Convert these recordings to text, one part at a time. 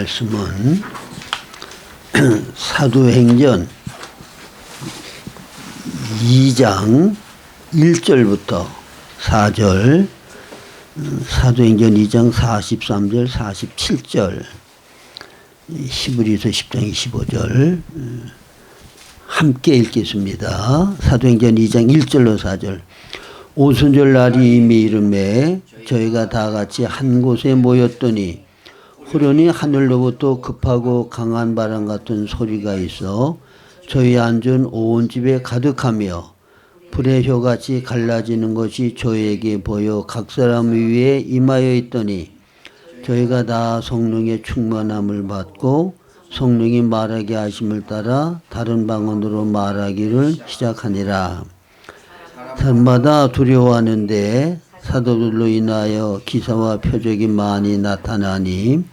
말씀은 사도행전 2장 1절부터 4절, 사도행전 2장 43절, 47절, 히브리서 10장 25절 함께 읽겠습니다. 사도행전 2장 1절로 4절. 오순절 날이 이미 이르매 저희가 다 같이 한 곳에 모였더니 후련히 하늘로부터 급하고 강한 바람 같은 소리가 있어 저희 앉은 온 집에 가득하며 불의 혀같이 갈라지는 것이 저희에게 보여 각 사람 위에 임하여 있더니 저희가 다 성령의 충만함을 받고 성령이 말하게 하심을 따라 다른 방언으로 말하기를 시작하니라. 사람마다 두려워하는데 사도들로 인하여 기사와 표적이 많이 나타나니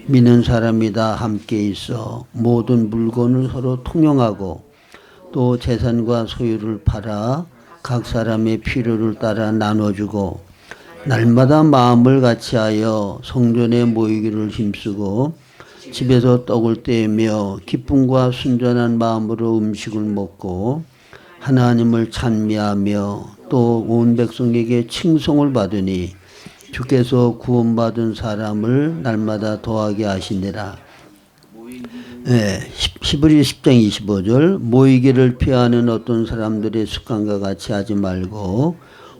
믿는 사람이 다 함께 있어 모든 물건을 서로 통용하고 또 재산과 소유를 팔아 각 사람의 필요를 따라 나눠주고 날마다 마음을 같이하여 성전에 모이기를 힘쓰고 집에서 떡을 떼며 기쁨과 순전한 마음으로 음식을 먹고 하나님을 찬미하며 또 온 백성에게 칭송을 받으니 주께서 구원받은 사람을 날마다 더하게 하시니라. 히브리 10장 25절. 모이기를 피하는 어떤 사람들의 습관과 같이 하지 말고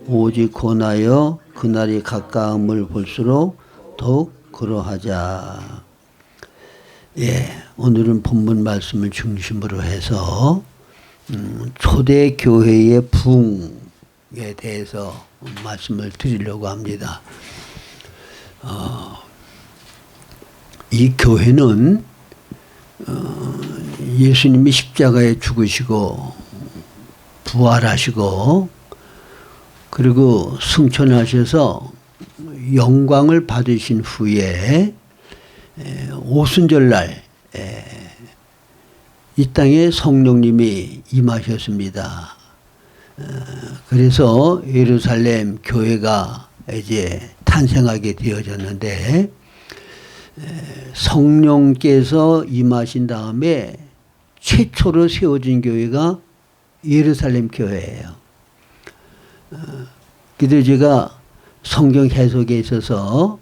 오직 권하여 그날이 가까움을 볼수록 더욱 그러하자. 오늘은 본문 말씀을 중심으로 해서 초대 교회의 부흥에 대해서 말씀을 드리려고 합니다. 이 교회는 예수님이 십자가에 죽으시고 부활하시고 그리고 승천하셔서 영광을 받으신 후에 오순절날 이 땅에 성령님이 임하셨습니다. 그래서 예루살렘 교회가 이제 탄생하게 되어졌는데 성령께서 임하신 다음에 최초로 세워진 교회가 예루살렘 교회예요. 그래서 제가 성경 해석에 있어서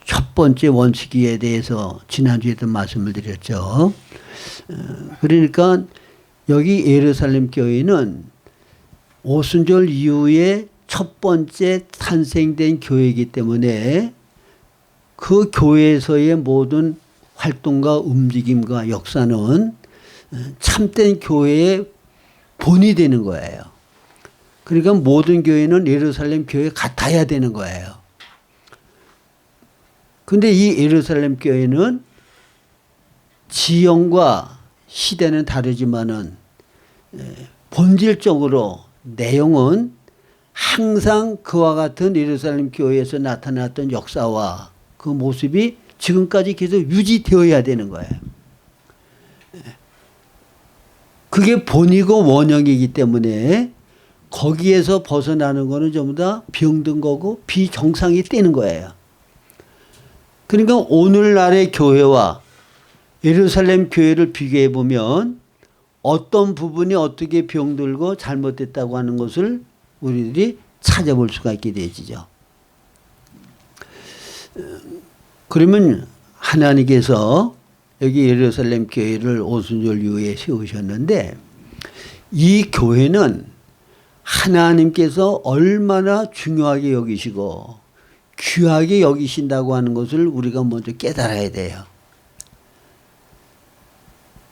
첫 번째 원칙에 대해서 지난주에도 말씀을 드렸죠. 그러니까 여기 예루살렘 교회는 오순절 이후에 첫 번째 탄생된 교회이기 때문에 그 교회에서의 모든 활동과 움직임과 역사는 참된 교회의 본이 되는 거예요. 그러니까 모든 교회는 예루살렘 교회 같아야 되는 거예요. 근데 이 예루살렘 교회는 지형과 시대는 다르지만은 본질적으로 내용은 항상 그와 같은 예루살렘 교회에서 나타났던 역사와 그 모습이 지금까지 계속 유지되어야 되는 거예요. 그게 본이고 원형이기 때문에 거기에서 벗어나는 거는 전부 다 병든 거고 비정상이 되는 거예요. 그러니까 오늘날의 교회와 예루살렘 교회를 비교해 보면 어떤 부분이 어떻게 병들고 잘못됐다고 하는 것을 우리들이 찾아볼 수가 있게 되지죠. 그러면 하나님께서 여기 예루살렘 교회를 오순절 이후에 세우셨는데 이 교회는 하나님께서 얼마나 중요하게 여기시고 귀하게 여기신다고 하는 것을 우리가 먼저 깨달아야 돼요.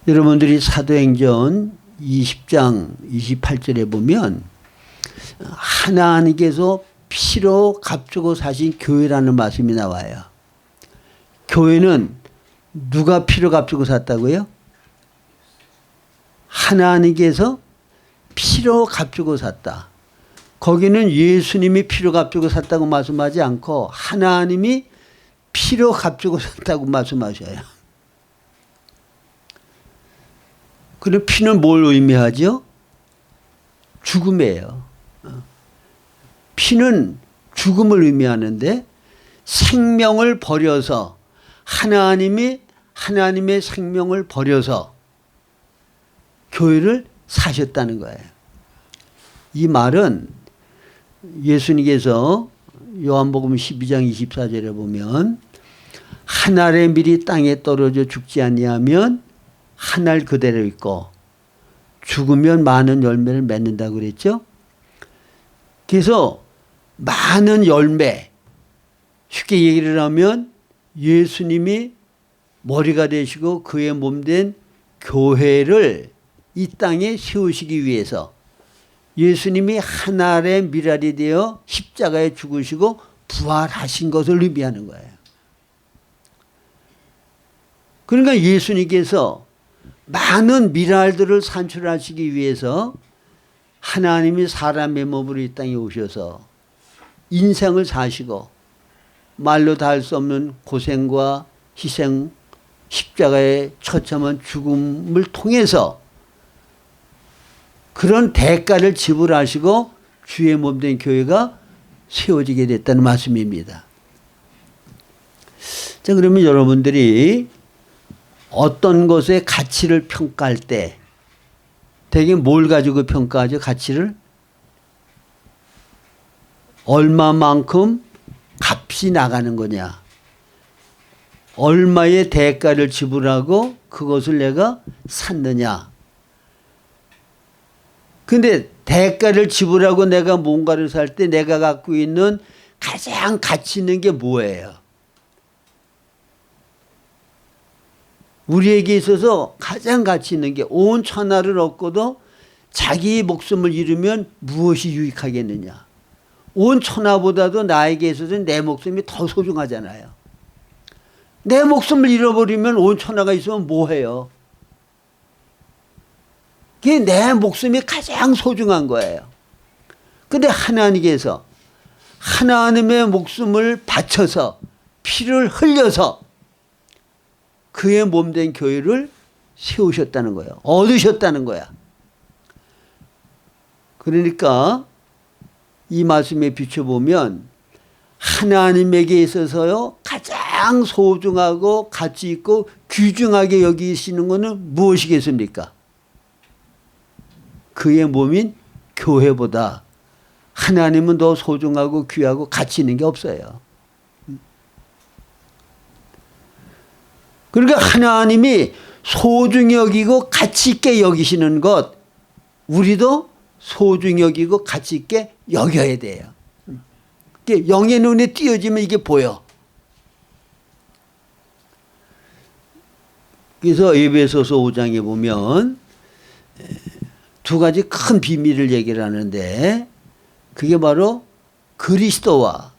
여러분들이 사도행전 20장 28절에 보면 하나님께서 피로 값주고 사신 교회라는 말씀이 나와요. 교회는 누가 피로 값주고 샀다고요? 하나님께서 피로 값주고 샀다. 거기는 예수님이 피로 값주고 샀다고 말씀하지 않고 하나님이 피로 값주고 샀다고 말씀하셔요. 그럼 피는 뭘 의미하죠? 죽음이에요. 피는 죽음을 의미하는데 생명을 버려서 하나님이 하나님의 생명을 버려서 교회를 사셨다는 거예요. 이 말은 예수님께서 요한복음 12장 24절에 보면 한 알의 밀이 땅에 떨어져 죽지 아니하면 한 알 그대로 있고 죽으면 많은 열매를 맺는다고 그랬죠. 그래서 많은 열매, 쉽게 얘기를 하면 예수님이 머리가 되시고 그의 몸된 교회를 이 땅에 세우시기 위해서 예수님이 한 알의 밀알이 되어 십자가에 죽으시고 부활하신 것을 의미하는 거예요. 그러니까 예수님께서 많은 밀알들을 산출하시기 위해서 하나님이 사람의 몸으로 이 땅에 오셔서 인생을 사시고 말로 다 할 수 없는 고생과 희생, 십자가의 처참한 죽음을 통해서 그런 대가를 지불하시고 주의 몸된 교회가 세워지게 됐다는 말씀입니다. 자, 그러면 여러분들이 어떤 것의 가치를 평가할 때 대개 뭘 가지고 평가하죠? 가치를? 얼마만큼 값이 나가는 거냐? 얼마의 대가를 지불하고 그것을 내가 샀느냐? 근데 대가를 지불하고 내가 뭔가를 살 때 내가 갖고 있는 가장 가치 있는 게 뭐예요? 우리에게 있어서 가장 가치 있는 게 온 천하를 얻고도 자기 목숨을 잃으면 무엇이 유익하겠느냐? 온 천하보다도 나에게 있어서는 내 목숨이 더 소중하잖아요. 내 목숨을 잃어버리면 온 천하가 있으면 뭐해요? 그게 내 목숨이 가장 소중한 거예요. 그런데 하나님께서 하나님의 목숨을 바쳐서 피를 흘려서 그의 몸된 교회를 세우셨다는 거예요. 얻으셨다는 거야. 그러니까 이 말씀에 비춰보면 하나님에게 있어서요 가장 소중하고 가치 있고 귀중하게 여기시는 것은 무엇이겠습니까? 그의 몸인 교회보다 하나님은 더 소중하고 귀하고 가치 있는 게 없어요. 그러니까 하나님이 소중히 여기고 가치 있게 여기시는 것 우리도 소중히 여기고 가치 있게 여겨야 돼요. 영의 눈에 띄어지면 이게 보여. 그래서 에베소서 5장에 보면 두 가지 큰 비밀을 얘기를 하는데 그게 바로 그리스도와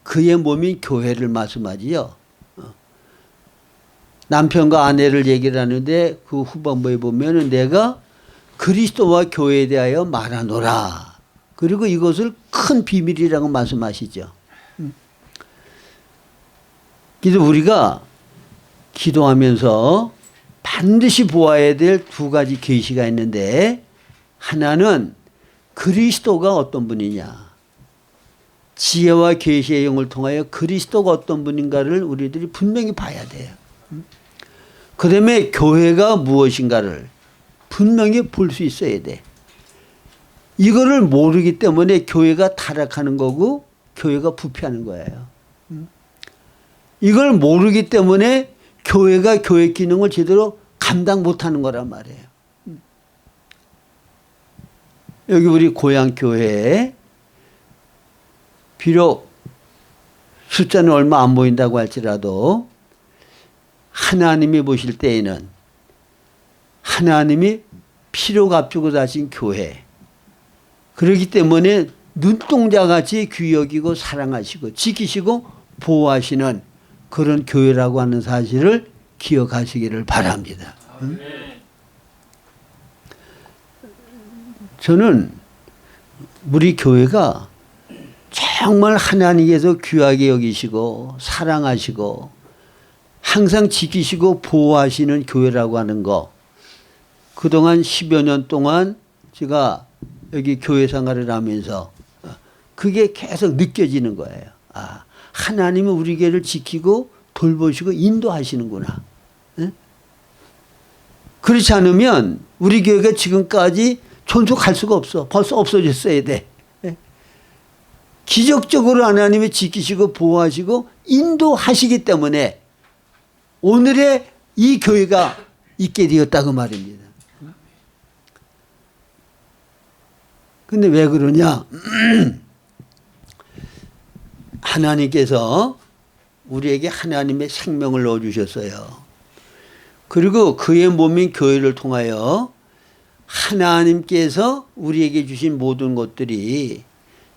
그의 몸인 교회를 말씀하지요. 남편과 아내를 얘기를 하는데 그 후반부에 보면 내가 그리스도와 교회에 대하여 말하노라. 그리고 이것을 큰 비밀이라고 말씀하시죠. 그래서 우리가 기도하면서 반드시 보아야 될 두 가지 계시가 있는데 하나는 그리스도가 어떤 분이냐. 지혜와 계시의 영을 통하여 그리스도가 어떤 분인가를 우리들이 분명히 봐야 돼요. 그 다음에 교회가 무엇인가를 분명히 볼 수 있어야 돼. 이거를 모르기 때문에 교회가 타락하는 거고 교회가 부패하는 거예요. 이걸 모르기 때문에 교회가 교회 기능을 제대로 감당 못하는 거란 말이에요. 여기 우리 고향 교회에 비록 숫자는 얼마 안 보인다고 할지라도 하나님이 보실 때에는 하나님이 피로 값주고 사신 교회 그렇기 때문에 눈동자같이 귀 여기고 사랑하시고 지키시고 보호하시는 그런 교회라고 하는 사실을 기억하시기를 바랍니다. 저는 우리 교회가 정말 하나님께서 귀하게 여기시고 사랑하시고 항상 지키시고 보호하시는 교회라고 하는 거 그동안 10여 년 동안 제가 여기 교회 생활을 하면서 그게 계속 느껴지는 거예요. 아, 하나님은 우리 교회를 지키고 돌보시고 인도하시는구나. 예? 그렇지 않으면 우리 교회가 지금까지 존속할 수가 없어. 벌써 없어졌어야 돼. 예? 기적적으로 하나님이 지키시고 보호하시고 인도하시기 때문에 오늘의 이 교회가 있게 되었다고 말입니다. 근데 왜 그러냐? 하나님께서 우리에게 하나님의 생명을 넣어주셨어요. 그리고 그의 몸인 교회를 통하여 하나님께서 우리에게 주신 모든 것들이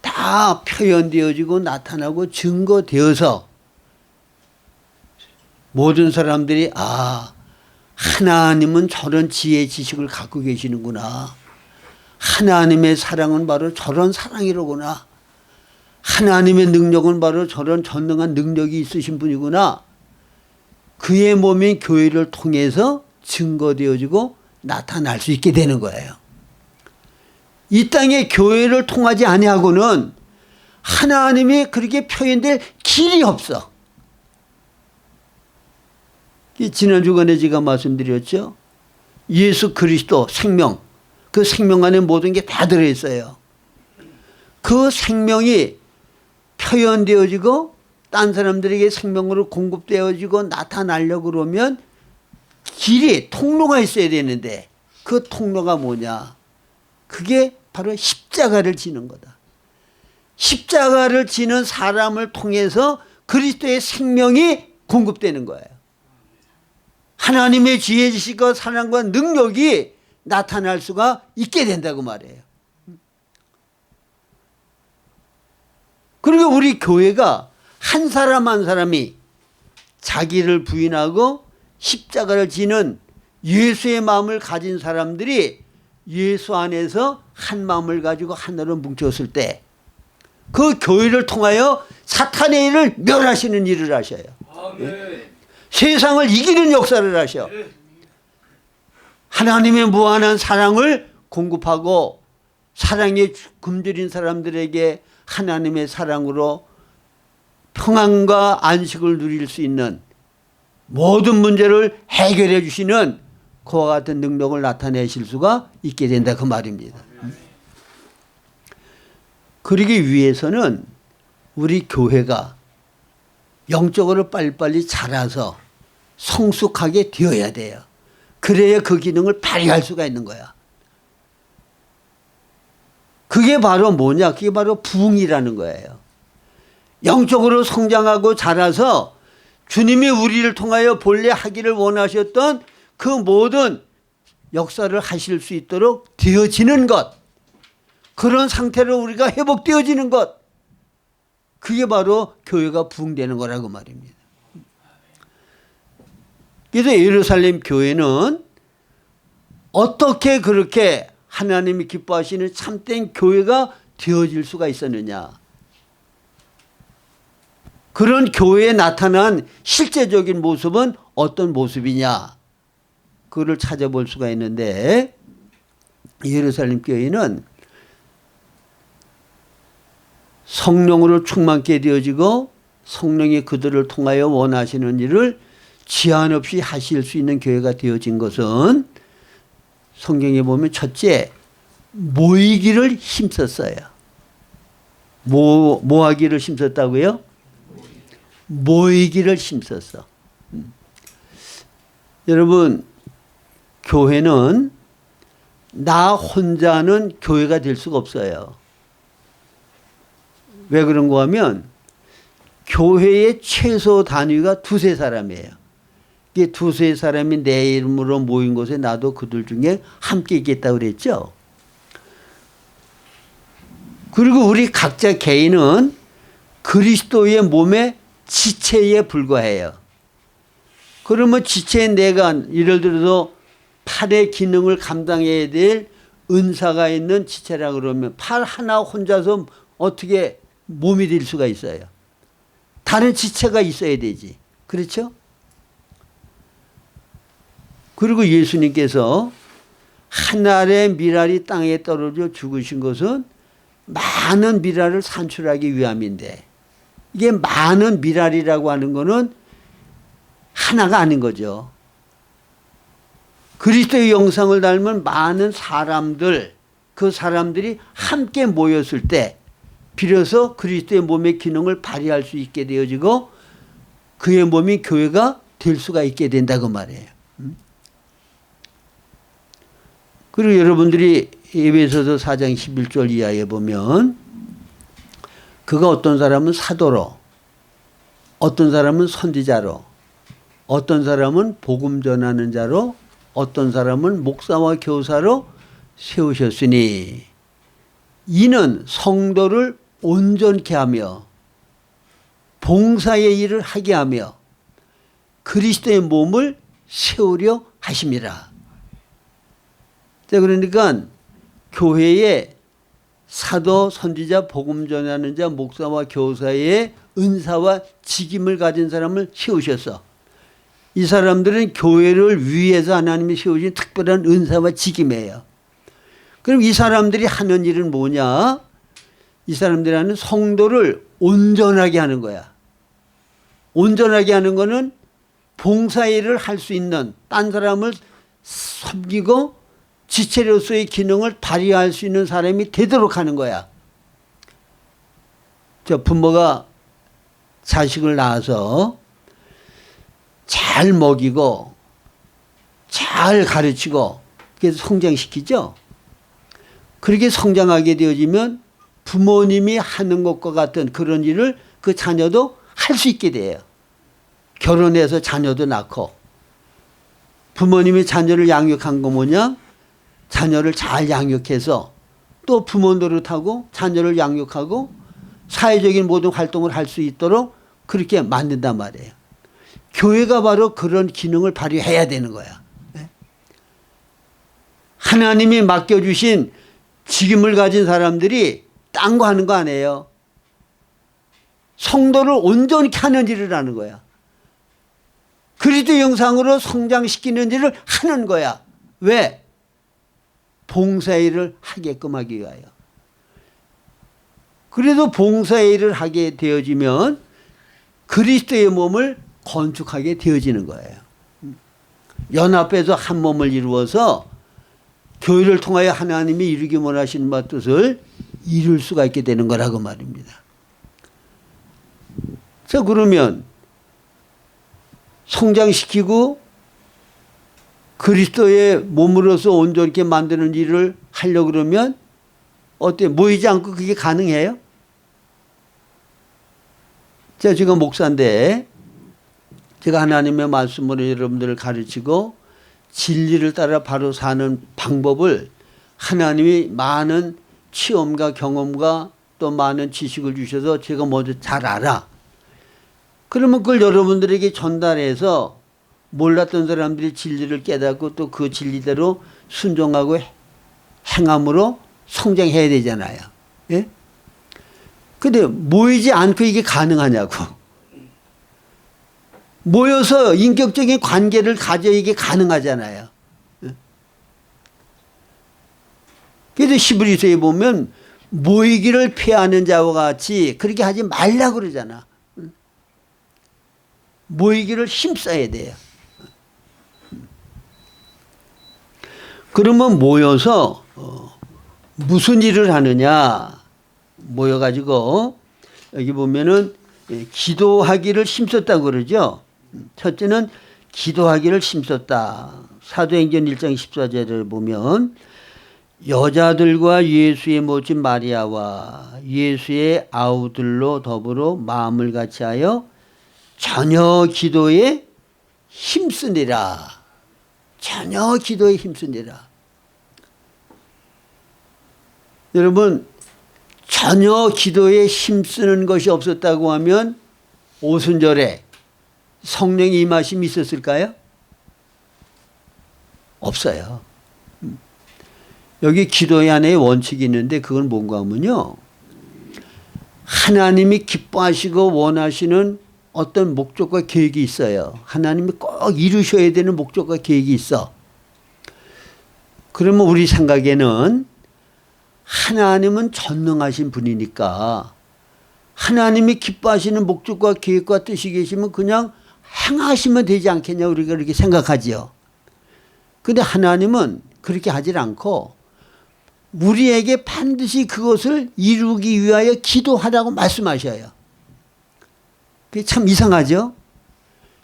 다 표현되어지고 나타나고 증거되어서 모든 사람들이 하나님은 저런 지혜 지식을 갖고 계시는구나. 하나님의 사랑은 바로 저런 사랑이로구나. 하나님의 능력은 바로 저런 전능한 능력이 있으신 분이구나. 그의 몸인 교회를 통해서 증거되어지고 나타날 수 있게 되는 거예요. 이 땅에 교회를 통하지 아니하고는 하나님이 그렇게 표현될 길이 없어. 지난 주간에 제가 말씀드렸죠. 예수 그리스도 생명, 그 생명 안에 모든 게 다 들어있어요. 그 생명이 표현되어지고 딴 사람들에게 생명으로 공급되어지고 나타나려고 그러면 길이, 통로가 있어야 되는데 그 통로가 뭐냐? 그게 바로 십자가를 지는 거다. 십자가를 지는 사람을 통해서 그리스도의 생명이 공급되는 거예요. 하나님의 지혜 지식과 사랑과 능력이 나타날 수가 있게 된다고 말해요. 그리고 우리 교회가 한 사람 한 사람이 자기를 부인하고 십자가를 지는 예수의 마음을 가진 사람들이 예수 안에서 한 마음을 가지고 하나로 뭉쳤을 때 그 교회를 통하여 사탄의 일을 멸하시는 일을 하셔요. 예? 세상을 이기는 역사를 하셔. 하나님의 무한한 사랑을 공급하고 사랑에 굶주린 사람들에게 하나님의 사랑으로 평안과 안식을 누릴 수 있는 모든 문제를 해결해 주시는 그와 같은 능력을 나타내실 수가 있게 된다 그 말입니다. 그러기 위해서는 우리 교회가 영적으로 빨리빨리 자라서 성숙하게 되어야 돼요. 그래야 그 기능을 발휘할 수가 있는 거야. 그게 바로 뭐냐? 그게 바로 부흥이라는 거예요. 영적으로 성장하고 자라서 주님이 우리를 통하여 본래 하기를 원하셨던 그 모든 역사를 하실 수 있도록 되어지는 것, 그런 상태로 우리가 회복되어지는 것, 그게 바로 교회가 부흥되는 거라고 말입니다. 그래서 예루살렘 교회는 어떻게 그렇게 하나님이 기뻐하시는 참된 교회가 되어질 수가 있었느냐. 그런 교회에 나타난 실제적인 모습은 어떤 모습이냐. 그걸 찾아볼 수가 있는데 예루살렘 교회는 성령으로 충만케 되어지고 성령이 그들을 통하여 원하시는 일을 제한 없이 하실 수 있는 교회가 되어진 것은 성경에 보면 첫째, 모이기를 힘썼어요. 뭐 하기를 힘썼다고요? 모이기를 힘썼어. 여러분, 교회는 나 혼자는 교회가 될 수가 없어요. 왜 그런가 하면 교회의 최소 단위가 두세 사람이에요. 이게 두세 사람이 내 이름으로 모인 곳에 나도 그들 중에 함께 있겠다고 그랬죠. 그리고 우리 각자 개인은 그리스도의 몸의 지체에 불과해요. 그러면 지체인 내가 예를 들어서 팔의 기능을 감당해야 될 은사가 있는 지체라 그러면 팔 하나 혼자서 어떻게 몸이 될 수가 있어요. 다른 지체가 있어야 되지. 그렇죠? 그리고 예수님께서 한 알의 밀알이 땅에 떨어져 죽으신 것은 많은 밀알을 산출하기 위함인데, 이게 많은 밀알이라고 하는 것은 하나가 아닌 거죠. 그리스도의 형상을 닮은 많은 사람들, 그 사람들이 함께 모였을 때 비로소 그리스도의 몸의 기능을 발휘할 수 있게 되어지고 그의 몸이 교회가 될 수가 있게 된다고 말해요. 그리고 여러분들이 에베소서 4장 11절 이하에 보면 그가 어떤 사람은 사도로, 어떤 사람은 선지자로, 어떤 사람은 복음 전하는 자로, 어떤 사람은 목사와 교사로 세우셨으니 이는 성도를 온전케 하며 봉사의 일을 하게 하며 그리스도의 몸을 세우려 하심이라. 자, 그러니까 교회에 사도, 선지자, 복음 전하는 자, 목사와 교사의 은사와 직임을 가진 사람을 세우셨어. 이 사람들은 교회를 위해서 하나님이 세우신 특별한 은사와 직임이에요. 그럼 이 사람들이 하는 일은 뭐냐? 이 사람들이 하는 성도를 온전하게 하는 거야. 온전하게 하는 거는 봉사일을 할 수 있는, 딴 사람을 섬기고 지체로서의 기능을 발휘할 수 있는 사람이 되도록 하는 거야. 저 부모가 자식을 낳아서 잘 먹이고 잘 가르치고 그래서 성장시키죠. 그렇게 성장하게 되어지면 부모님이 하는 것과 같은 그런 일을 그 자녀도 할 수 있게 돼요. 결혼해서 자녀도 낳고 부모님이 자녀를 양육한 거 뭐냐? 자녀를 잘 양육해서 또 부모 노릇하고 자녀를 양육하고 사회적인 모든 활동을 할 수 있도록 그렇게 만든단 말이에요. 교회가 바로 그런 기능을 발휘해야 되는 거야. 하나님이 맡겨주신 직임을 가진 사람들이 딴 거 하는 거 아니에요. 성도를 온전히 하는 일을 하는 거야. 그리스도 형상으로 성장시키는 일을 하는 거야. 왜? 봉사일을 하게끔 하기 위하여. 그래도 봉사일을 하게 되어지면 그리스도의 몸을 건축하게 되어지는 거예요. 연합해서 한 몸을 이루어서 교회를 통하여 하나님이 이루기 원하시는 바 뜻을 이룰 수가 있게 되는 거라고 말입니다. 자, 그러면 성장시키고 그리스도의 몸으로서 온전히 만드는 일을 하려고 그러면 어때? 모이지 않고 그게 가능해요? 제가 목사인데 제가 하나님의 말씀으로 여러분들을 가르치고 진리를 따라 바로 사는 방법을 하나님이 많은 체험과 경험과 또 많은 지식을 주셔서 제가 먼저 잘 알아. 그러면 그걸 여러분들에게 전달해서 몰랐던 사람들이 진리를 깨닫고 또 그 진리대로 순종하고 행함으로 성장해야 되잖아요. 예? 근데 모이지 않고 이게 가능하냐고. 모여서 인격적인 관계를 가져 이게 가능하잖아요. 예? 그래서 히브리서에 보면 모이기를 피하는 자와 같이 그렇게 하지 말라고 그러잖아. 모이기를 힘써야 돼요. 그러면 모여서 무슨 일을 하느냐? 모여가지고 여기 보면은 기도하기를 힘썼다고 그러죠. 첫째는 기도하기를 힘썼다. 사도행전 1장 14절을 보면 여자들과 예수의 모친 마리아와 예수의 아우들로 더불어 마음을 같이하여 전혀 기도에 힘쓰니라. 전혀 기도에 힘쓰니라. 여러분, 전혀 기도에 힘쓰는 것이 없었다고 하면 오순절에 성령의 임하심이 있었을까요? 없어요. 여기 기도의 안에 원칙이 있는데 그건 뭔가 하면요, 하나님이 기뻐하시고 원하시는 어떤 목적과 계획이 있어요. 하나님이 꼭 이루셔야 되는 목적과 계획이 있어. 그러면 우리 생각에는 하나님은 전능하신 분이니까 하나님이 기뻐하시는 목적과 계획과 뜻이 계시면 그냥 행하시면 되지 않겠냐 우리가 그렇게 생각하지요. 근데 하나님은 그렇게 하질 않고 우리에게 반드시 그것을 이루기 위하여 기도하라고 말씀하셔요. 그게 참 이상하죠?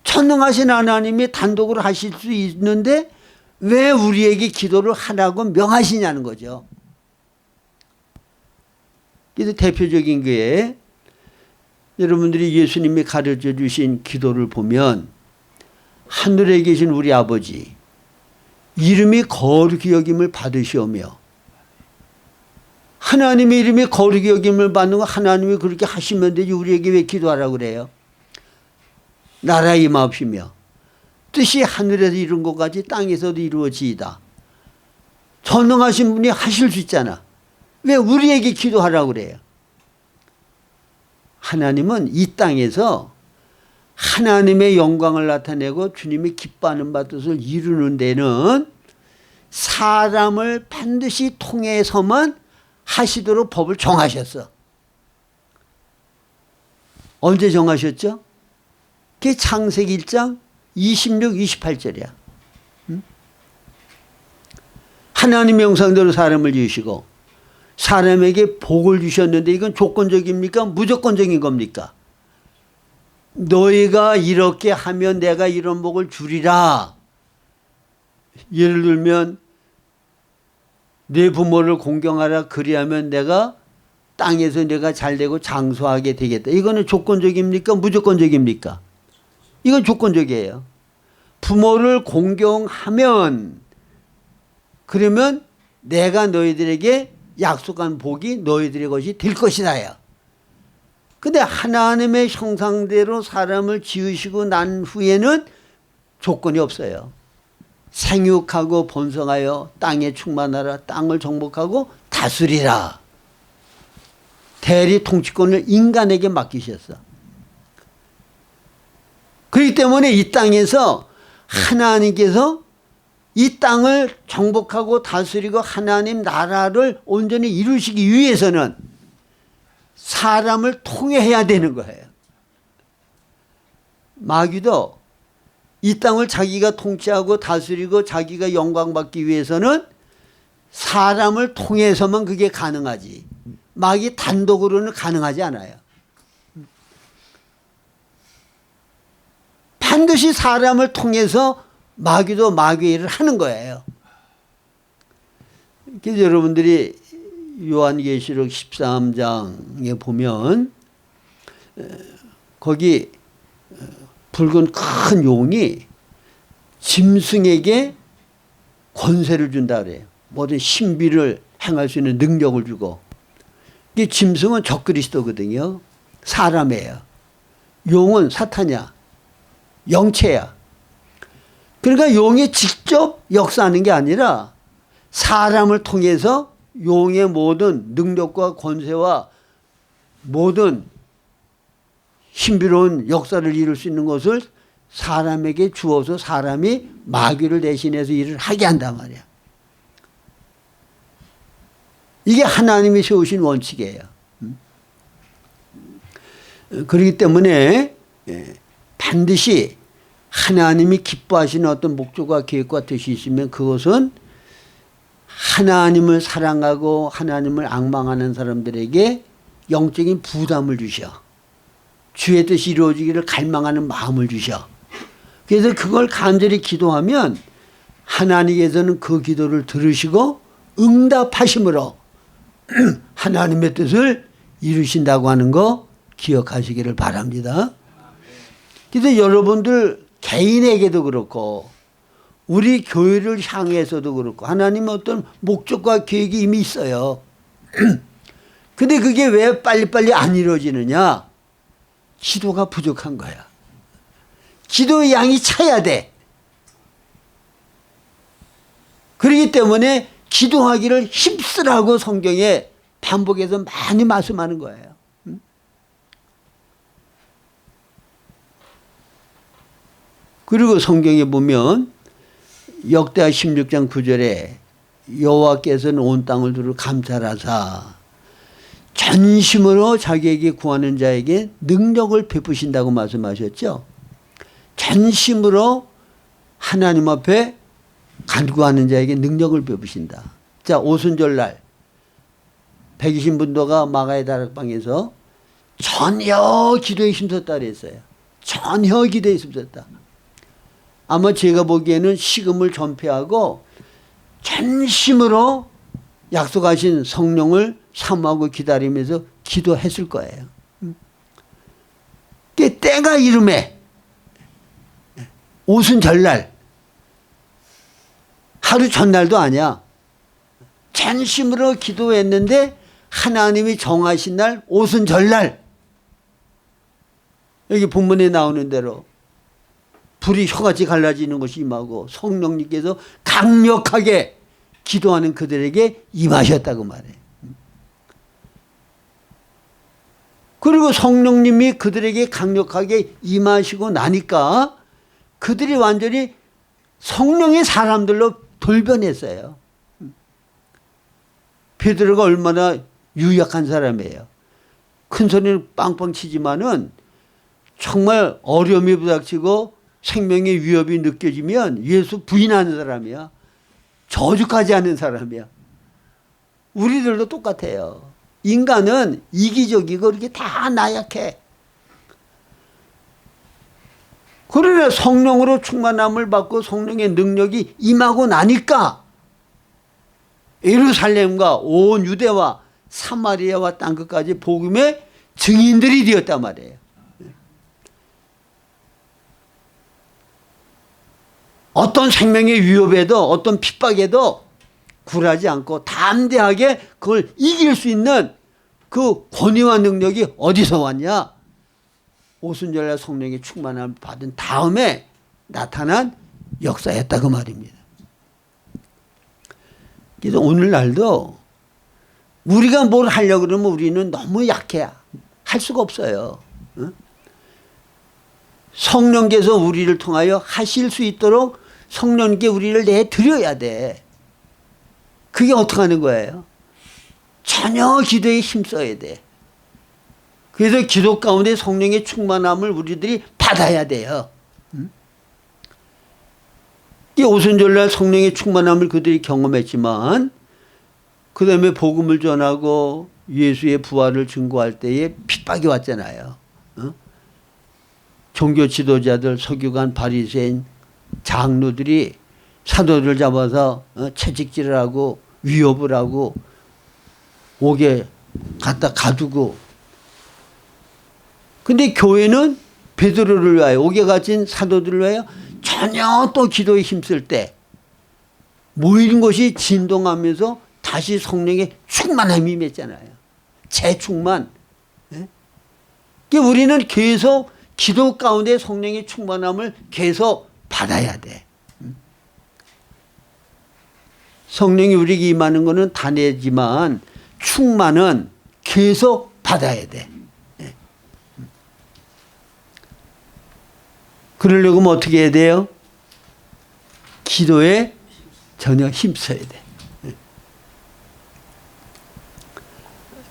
전능하신 하나님이 단독으로 하실 수 있는데 왜 우리에게 기도를 하라고 명하시냐는 거죠. 그래서 대표적인 게 여러분들이 예수님이 가르쳐 주신 기도를 보면 하늘에 계신 우리 아버지 이름이 거룩히 여김을 받으시오며, 하나님의 이름이 거룩히 여김을 받는 거 하나님이 그렇게 하시면 되지 우리에게 왜 기도하라고 그래요? 나라 임하옵시며 뜻이 하늘에서 이룬 것 같이 땅에서도 이루어지이다. 전능하신 분이 하실 수 있잖아. 왜 우리에게 기도하라고 그래요? 하나님은 이 땅에서 하나님의 영광을 나타내고 주님이 기뻐하는 바 뜻을 이루는 데는 사람을 반드시 통해서만 하시도록 법을 정하셨어. 언제 정하셨죠? 그게 창세기 1장 26, 28절이야. 하나님의 형상대로 사람을 지으시고 사람에게 복을 주셨는데 이건 조건적입니까? 무조건적인 겁니까? 너희가 이렇게 하면 내가 이런 복을 주리라. 예를 들면 내 부모를 공경하라 그리하면 내가 땅에서 내가 잘되고 장수하게 되겠다. 이거는 조건적입니까? 무조건적입니까? 이건 조건적이에요. 부모를 공경하면 그러면 내가 너희들에게 약속한 복이 너희들의 것이 될 것이다요. 근데 하나님의 형상대로 사람을 지으시고 난 후에는 조건이 없어요. 생육하고 번성하여 땅에 충만하라. 땅을 정복하고 다스리라. 대리 통치권을 인간에게 맡기셨어. 그렇기 때문에 이 땅에서 하나님께서 이 땅을 정복하고 다스리고 하나님 나라를 온전히 이루시기 위해서는 사람을 통해 해야 되는 거예요. 마귀도 이 땅을 자기가 통치하고 다스리고 자기가 영광받기 위해서는 사람을 통해서만 그게 가능하지 마귀 단독으로는 가능하지 않아요. 반드시 사람을 통해서 마귀도 마귀의 일을 하는 거예요. 그래서 여러분들이 요한계시록 13장에 보면 거기 붉은 큰 용이 짐승에게 권세를 준다 그래요. 모든 신비를 행할 수 있는 능력을 주고. 이 짐승은 적그리스도거든요. 사람이에요. 용은 사탄이야. 영체야. 그러니까 용이 직접 역사하는 게 아니라 사람을 통해서 용의 모든 능력과 권세와 모든 신비로운 역사를 이룰 수 있는 것을 사람에게 주어서 사람이 마귀를 대신해서 일을 하게 한단 말이야. 이게 하나님이 세우신 원칙이에요. 그렇기 때문에 반드시 하나님이 기뻐하시는 어떤 목적과 계획과 뜻이 있으면 그것은 하나님을 사랑하고 하나님을 앙망하는 사람들에게 영적인 부담을 주셔. 주의 뜻이 이루어지기를 갈망하는 마음을 주셔. 그래서 그걸 간절히 기도하면 하나님께서는 그 기도를 들으시고 응답하심으로 하나님의 뜻을 이루신다고 하는 거 기억하시기를 바랍니다. 그래서 여러분들 개인에게도 그렇고 우리 교회를 향해서도 그렇고 하나님은 어떤 목적과 계획이 이미 있어요. 근데 그게 왜 빨리빨리 안 이루어지느냐? 기도가 부족한 거야. 기도의 양이 차야 돼. 그렇기 때문에 기도하기를 힘쓰라고 성경에 반복해서 많이 말씀하는 거예요. 그리고 성경에 보면 역대하 16장 9절에 여호와께서는 온 땅을 두루 감찰하사 전심으로 자기에게 구하는 자에게 능력을 베푸신다고 말씀하셨죠. 전심으로 하나님 앞에 간구하는 자에게 능력을 베푸신다. 자, 오순절날 120분도가 마가의 다락방에서 전혀 기도에 힘썼다 그랬어요. 전혀 기도에 힘썼다. 아마 제가 보기에는 식음을 전폐하고 전심으로 약속하신 성령을 사모하고 기다리면서 기도했을 거예요. 때가 이름에 오순절날, 하루 전날도 아니야. 전심으로 기도했는데 하나님이 정하신 날 오순절날, 여기 본문에 나오는 대로 불이 혀같이 갈라지는 것이 임하고 성령님께서 강력하게 기도하는 그들에게 임하셨다고 말해요. 그리고 성령님이 그들에게 강력하게 임하시고 나니까 그들이 완전히 성령의 사람들로 돌변했어요. 베드로가 얼마나 유약한 사람이에요. 큰 소리는 빵빵 치지만은 정말 어려움이 부닥치고 생명의 위협이 느껴지면 예수 부인하는 사람이야. 저주까지 하는 사람이야. 우리들도 똑같아요. 인간은 이기적이고 이렇게 다 나약해. 그러나 성령으로 충만함을 받고 성령의 능력이 임하고 나니까 예루살렘과 온 유대와 사마리아와 땅끝까지 복음의 증인들이 되었단 말이에요. 어떤 생명의 위협에도 어떤 핍박에도 굴하지 않고 담대하게 그걸 이길 수 있는 그 권위와 능력이 어디서 왔냐? 오순절날 성령의 충만함을 받은 다음에 나타난 역사였다고 말입니다. 그래서 오늘날도 우리가 뭘 하려고 그러면 우리는 너무 약해. 할 수가 없어요. 성령께서 우리를 통하여 하실 수 있도록 성령께 우리를 내드려야 돼. 그게 어떻게 하는 거예요? 전혀 기도에 힘써야 돼. 그래서 기도 가운데 성령의 충만함을 우리들이 받아야 돼요. 이 오순절날 성령의 충만함을 그들이 경험했지만 그 다음에 복음을 전하고 예수의 부활을 증거할 때에 핍박이 왔잖아요. 종교 지도자들, 서기관, 바리새인, 장로들이 사도들 잡아서 채찍질을 하고 위협을 하고 옥에 갖다 가두고, 근데 교회는 베드로를 위하여, 옥에 갇힌 사도들을 위하여 전혀 또 기도에 힘쓸 때 모이는 것이 진동하면서 다시 성령의 충만함이 임했잖아요. 재충만. 그러니까 우리는 계속 기도 가운데 성령의 충만함을 계속 받아야 돼. 성령이 우리에게 임하는 것은 단회지만 충만은 계속 받아야 돼. 그러려면 어떻게 해야 돼요? 기도에 전혀 힘써야 돼.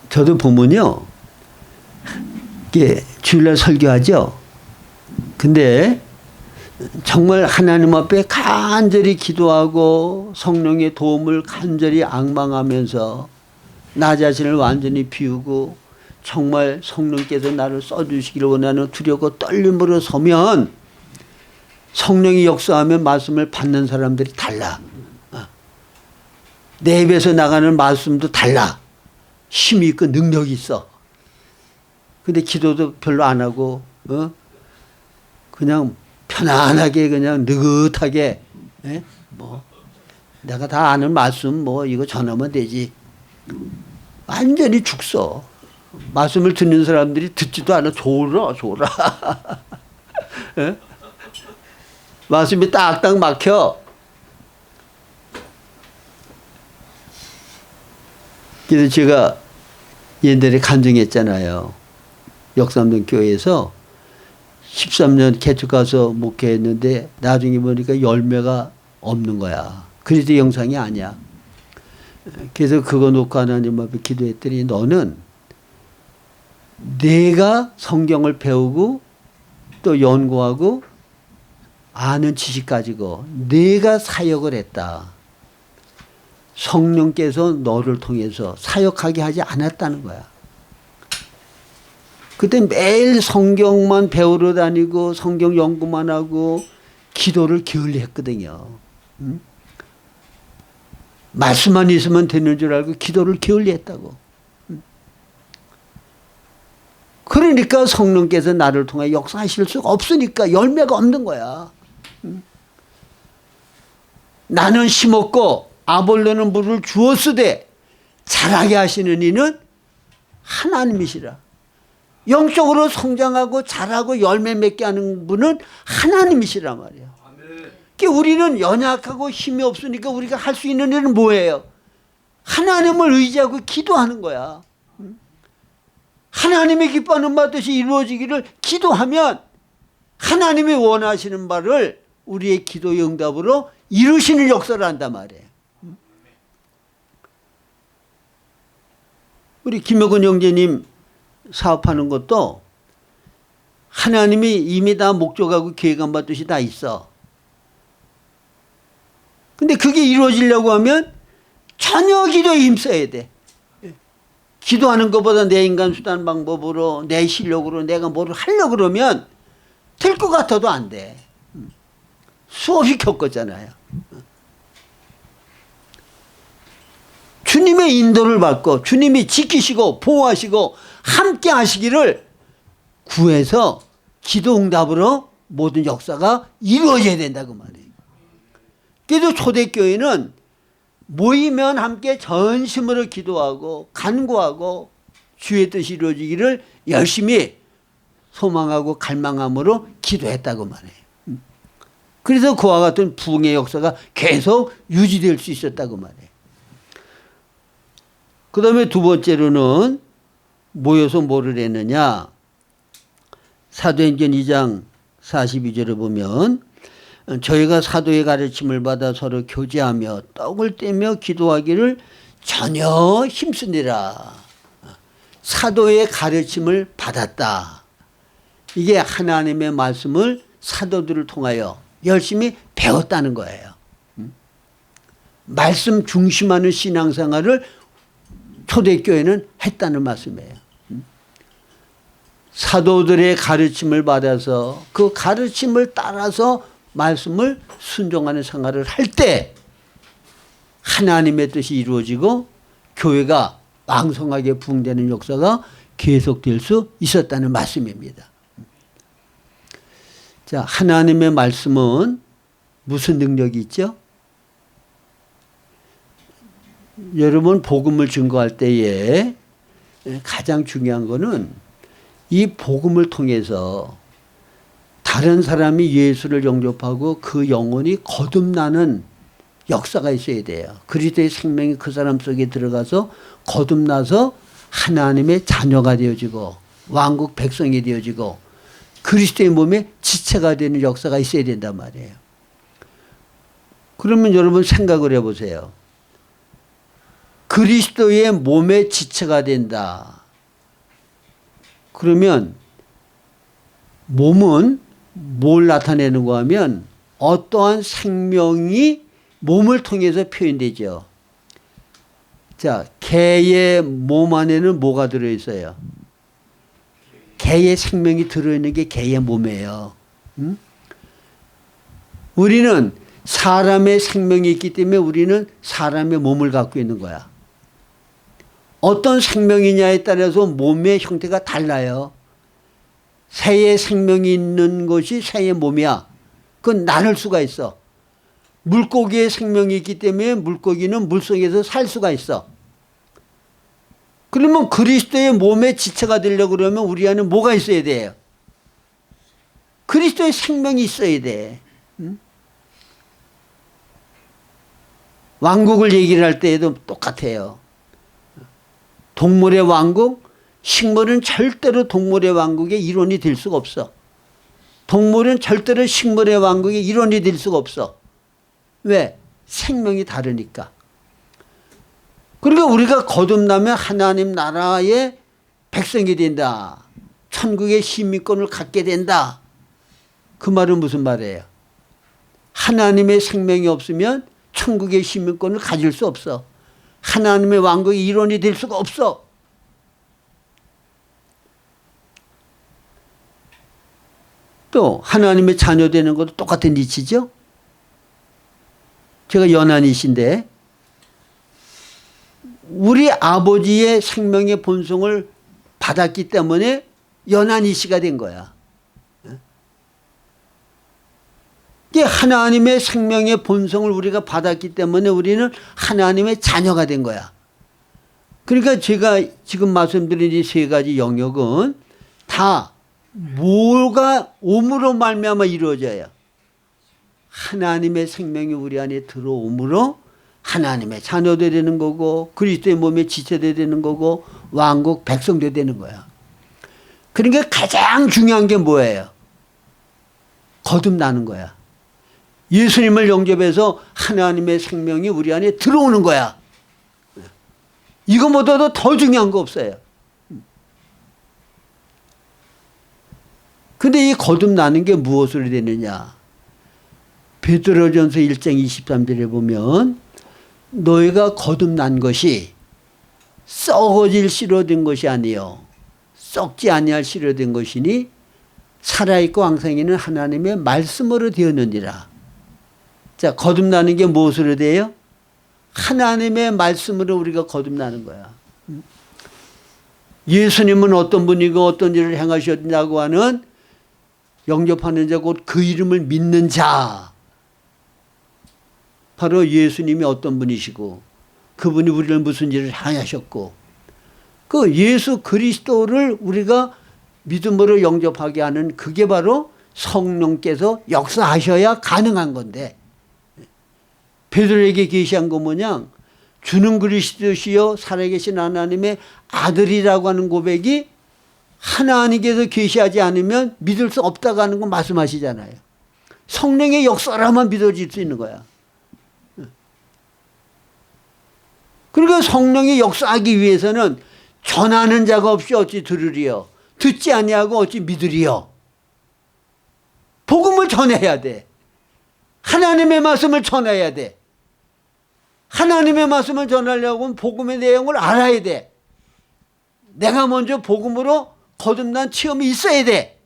저도 보면요, 이게 주일날 설교하죠. 근데 정말 하나님 앞에 간절히 기도하고 성령의 도움을 간절히 앙망하면서 나 자신을 완전히 비우고 정말 성령께서 나를 써주시기를 원하는 두렵고 떨림으로 서면 성령이 역사하면 말씀을 받는 사람들이 달라. 내 입에서 나가는 말씀도 달라. 힘이 있고 능력이 있어. 근데 기도도 별로 안 하고 그냥 편안하게 그냥 느긋하게 뭐 내가 다 아는 말씀 뭐 이거 전하면 되지. 완전히 죽서. 말씀을 듣는 사람들이 듣지도 않아. 졸아. 말씀이 딱딱 막혀. 그래서 제가 옛날에 간증했잖아요. 역삼동 교회에서 13년 개척 가서 목회했는데 나중에 보니까 열매가 없는 거야. 그리스도 영상이 아니야. 그래서 그거 놓고 하나님 앞에 기도했더니 너는 내가 성경을 배우고 또 연구하고 아는 지식 가지고 내가 사역을 했다. 성령께서 너를 통해서 사역하게 하지 않았다는 거야. 그때 매일 성경만 배우러 다니고 성경 연구만 하고 기도를 게을리 했거든요. 응? 말씀만 있으면 되는 줄 알고 기도를 게을리 했다고. 응? 그러니까 성령께서 나를 통해 역사하실 수가 없으니까 열매가 없는 거야. 응? 나는 심었고 아볼로는 물을 주었으되 자라게 하시는 이는 하나님이시라. 영적으로 성장하고 자라고 열매 맺게 하는 분은 하나님이시란 말이에요. 그러니까 우리는 연약하고 힘이 없으니까 우리가 할 수 있는 일은 뭐예요? 하나님을 의지하고 기도하는 거야. 하나님이 기뻐하는 바듯이 이루어지기를 기도하면 하나님이 원하시는 바를 우리의 기도의 응답으로 이루시는 역사를 한단 말이에요. 우리 김혁은 형제님 사업하는 것도 하나님이 이미 다 목적하고 계획한 바듯이 다 있어. 근데 그게 이루어지려고 하면 전혀 기도에 힘써야 돼. 기도하는 것보다 내 인간 수단 방법으로 내 실력으로 내가 뭐를 하려고 그러면 될 것 같아도 안 돼. 수없이 겪었잖아요. 주님의 인도를 받고 주님이 지키시고 보호하시고 함께 하시기를 구해서 기도 응답으로 모든 역사가 이루어져야 된다고 말해요. 그래도 초대교회는 모이면 함께 전심으로 기도하고 간구하고 주의 뜻이 이루어지기를 열심히 소망하고 갈망함으로 기도했다고 말해요. 그래서 그와 같은 부흥의 역사가 계속 유지될 수 있었다고 말해요. 그 다음에 두 번째로는 모여서 뭐를 했느냐. 사도행전 2장 42절에 보면 저희가 사도의 가르침을 받아 서로 교제하며 떡을 떼며 기도하기를 전혀 힘쓰니라. 사도의 가르침을 받았다. 이게 하나님의 말씀을 사도들을 통하여 열심히 배웠다는 거예요. 말씀 중심하는 신앙생활을 초대교회는 했다는 말씀이에요. 사도들의 가르침을 받아서 그 가르침을 따라서 말씀을 순종하는 생활을 할 때 하나님의 뜻이 이루어지고 교회가 왕성하게 부흥되는 역사가 계속될 수 있었다는 말씀입니다. 자, 하나님의 말씀은 무슨 능력이 있죠? 여러분 복음을 증거할 때에 가장 중요한 거는 이 복음을 통해서 다른 사람이 예수를 영접하고 그 영혼이 거듭나는 역사가 있어야 돼요. 그리스도의 생명이 그 사람 속에 들어가서 거듭나서 하나님의 자녀가 되어지고 왕국 백성이 되어지고 그리스도의 몸에 지체가 되는 역사가 있어야 된단 말이에요. 그러면 여러분 생각을 해보세요. 그리스도의 몸에 지체가 된다. 그러면 몸은 뭘 나타내는가 하면 어떠한 생명이 몸을 통해서 표현되죠. 자, 개의 몸 안에는 뭐가 들어있어요? 개의 생명이 들어있는 게 개의 몸이에요. 응? 우리는 사람의 생명이 있기 때문에 우리는 사람의 몸을 갖고 있는 거야. 어떤 생명이냐에 따라서 몸의 형태가 달라요. 새의 생명이 있는 것이 새의 몸이야. 그건 나눌 수가 있어. 물고기의 생명이 있기 때문에 물고기는 물속에서 살 수가 있어. 그러면 그리스도의 몸에 지체가 되려고 그러면 우리 안에 뭐가 있어야 돼요? 그리스도의 생명이 있어야 돼. 응? 왕국을 얘기를 할 때에도 똑같아요. 동물의 왕국, 식물은 절대로 동물의 왕국의 일원이 될 수가 없어. 동물은 절대로 식물의 왕국의 일원이 될 수가 없어. 왜? 생명이 다르니까. 그러니까 우리가 거듭나면 하나님 나라의 백성이 된다. 천국의 시민권을 갖게 된다. 그 말은 무슨 말이에요? 하나님의 생명이 없으면 천국의 시민권을 가질 수 없어. 하나님의 왕국의 일원이 될 수가 없어. 또 하나님의 자녀 되는 것도 똑같은 이치죠. 제가 연한이신데 우리 아버지의 생명의 본성을 받았기 때문에 연한이시가 된 거야. 이게 하나님의 생명의 본성을 우리가 받았기 때문에 우리는 하나님의 자녀가 된 거야. 그러니까 제가 지금 말씀드린 이 세 가지 영역은 다 뭐가 오므로 말미암아 이루어져요. 하나님의 생명이 우리 안에 들어오므로 하나님의 자녀도 되는 거고 그리스도의 몸에 지체도 되는 거고 왕국 백성도 되는 거야. 그러니까 가장 중요한 게 뭐예요? 거듭나는 거야. 예수님을 영접해서 하나님의 생명이 우리 안에 들어오는 거야. 이거보다도 더 중요한 거 없어요. 근데 이 거듭나는 게 무엇으로 되느냐? 베드로전서 1장 23절에 보면 너희가 거듭난 것이 썩어질 씨로 된 것이 아니요 썩지 아니할 씨로 된 것이니 살아있고 항상 있는 하나님의 말씀으로 되었느니라. 자, 거듭나는 게 무엇으로 돼요? 하나님의 말씀으로 우리가 거듭나는 거야. 예수님은 어떤 분이고 어떤 일을 행하셨냐고 하는 영접하는 자 곧 그 이름을 믿는 자. 바로 예수님이 어떤 분이시고 그분이 우리를 무슨 일을 행하셨고 그 예수 그리스도를 우리가 믿음으로 영접하게 하는 그게 바로 성령께서 역사하셔야 가능한 건데 베드로에게 계시한 거 뭐냐? 주는 그리스도시요 살아계신 하나님의 아들이라고 하는 고백이 하나님께서 계시하지 않으면 믿을 수 없다고 하는 거 말씀하시잖아요. 성령의 역사라만 믿어질 수 있는 거야. 그러니까 성령이 역사하기 위해서는 전하는 자가 없이 어찌 들으리요? 듣지 아니하고 어찌 믿으리요? 복음을 전해야 돼. 하나님의 말씀을 전해야 돼. 하나님의 말씀을 전하려면 복음의 내용을 알아야 돼. 내가 먼저 복음으로 거듭난 체험이 있어야 돼.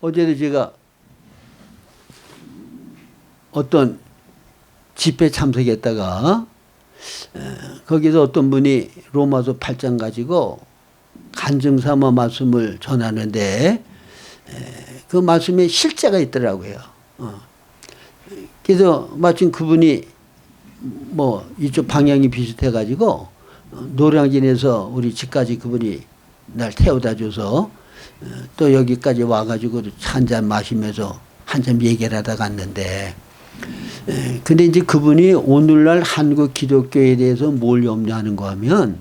어제도 제가 어떤 집회 참석했다가 거기서 어떤 분이 로마서 8장 가지고 간증삼아 말씀을 전하는데 그 말씀에 실제가 있더라고요. 그래서 마침 그분이 뭐 이쪽 방향이 비슷해 가지고 노량진에서 우리 집까지 그분이 날 태워다 줘서 또 여기까지 와가지고 한잔 마시면서 한참 얘기를 하다 갔는데 근데 이제 그분이 오늘날 한국 기독교에 대해서 뭘 염려하는가 하면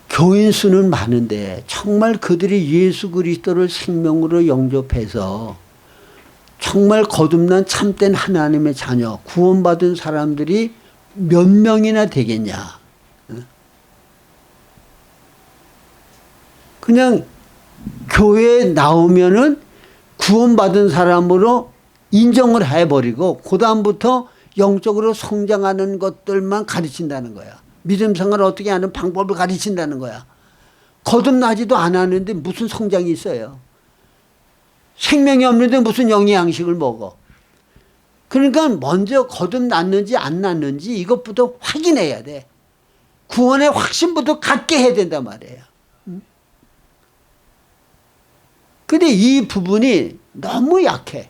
교인 수는 많은데 정말 그들이 예수 그리스도를 생명으로 영접해서 정말 거듭난 참된 하나님의 자녀 구원받은 사람들이 몇 명이나 되겠냐. 그냥 교회에 나오면은 구원받은 사람으로 인정을 해버리고 그 다음부터 영적으로 성장하는 것들만 가르친다는 거야. 믿음 생활을 어떻게 하는 방법을 가르친다는 거야. 거듭나지도 않았는데 무슨 성장이 있어요. 생명이 없는데 무슨 영의 양식을 먹어. 그러니까 먼저 거듭났는지 안 났는지 이것부터 확인해야 돼. 구원의 확신부터 갖게 해야 된단 말이에요. 근데 이 부분이 너무 약해.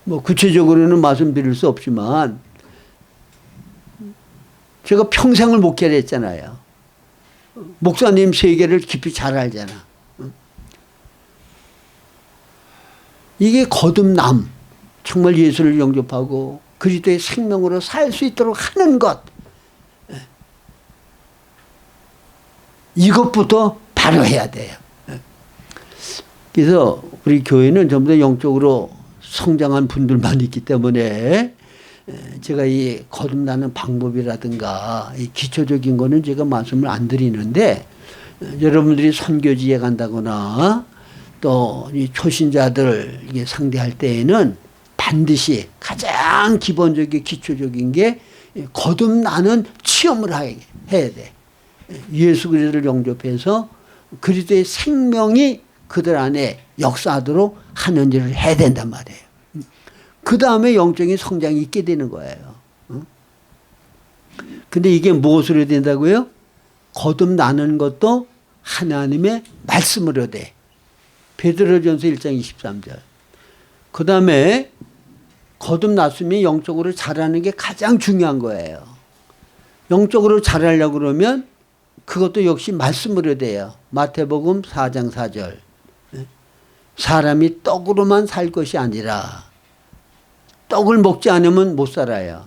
뭐 구체적으로는 말씀드릴 수 없지만 제가 평생을 목회를 했잖아요. 목사님 세계를 깊이 잘 알잖아. 이게 거듭남, 정말 예수를 영접하고 그리스도의 생명으로 살 수 있도록 하는 것. 이것부터 바로 해야 돼요. 그래서 우리 교회는 전부 다 영적으로 성장한 분들만 있기 때문에 제가 이 거듭나는 방법이라든가 이 기초적인 거는 제가 말씀을 안 드리는데 여러분들이 선교지에 간다거나 또 이 초신자들 이게 상대할 때에는 반드시 가장 기본적인 기초적인 게 거듭나는 체험을 해야 돼. 예수 그리스도를 영접해서 그리스도의 생명이 그들 안에 역사하도록 하는 일을 해야 된단 말이에요. 그 다음에 영적인 성장이 있게 되는 거예요. 근데 이게 무엇으로 된다고요? 거듭나는 것도 하나님의 말씀으로 돼. 베드로전서 1장 23절. 그 다음에 거듭났으면 영적으로 자라는 게 가장 중요한 거예요. 영적으로 자라려고 그러면 그것도 역시 말씀으로 돼요. 마태복음 4장 4절. 사람이 떡으로만 살 것이 아니라 떡을 먹지 않으면 못 살아요.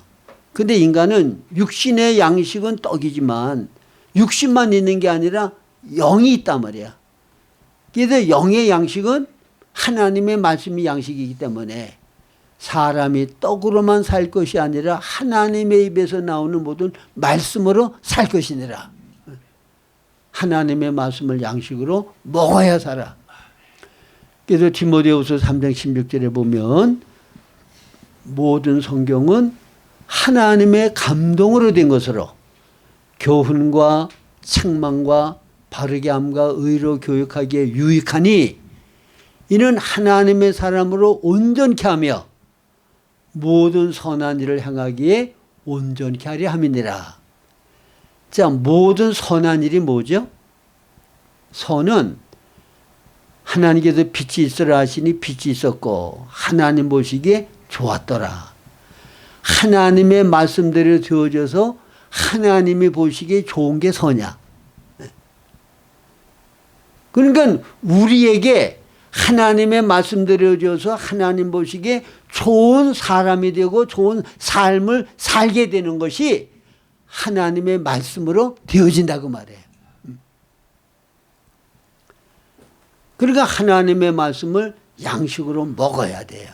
근데 인간은 육신의 양식은 떡이지만 육신만 있는 게 아니라 영이 있단 말이야. 그래서 영의 양식은 하나님의 말씀이 양식이기 때문에 사람이 떡으로만 살 것이 아니라 하나님의 입에서 나오는 모든 말씀으로 살 것이니라. 하나님의 말씀을 양식으로 먹어야 살아. 그래서 디모데후서 3장 16절에 보면 모든 성경은 하나님의 감동으로 된 것으로 교훈과 책망과 바르게 함과 의로 교육하기에 유익하니 이는 하나님의 사람으로 온전케 하며 모든 선한 일을 행하기에 온전케 하려 함이니라. 자, 모든 선한 일이 뭐죠? 선은 하나님께서 빛이 있으라 하시니 빛이 있었고 하나님 보시기에 좋았더라. 하나님의 말씀대로 되어져서 하나님이 보시기에 좋은 게 선이야. 그러니까 우리에게 하나님의 말씀대로 되어서 하나님 보시기에 좋은 사람이 되고 좋은 삶을 살게 되는 것이 하나님의 말씀으로 되어진다고 말해요. 그러니까 하나님의 말씀을 양식으로 먹어야 돼요.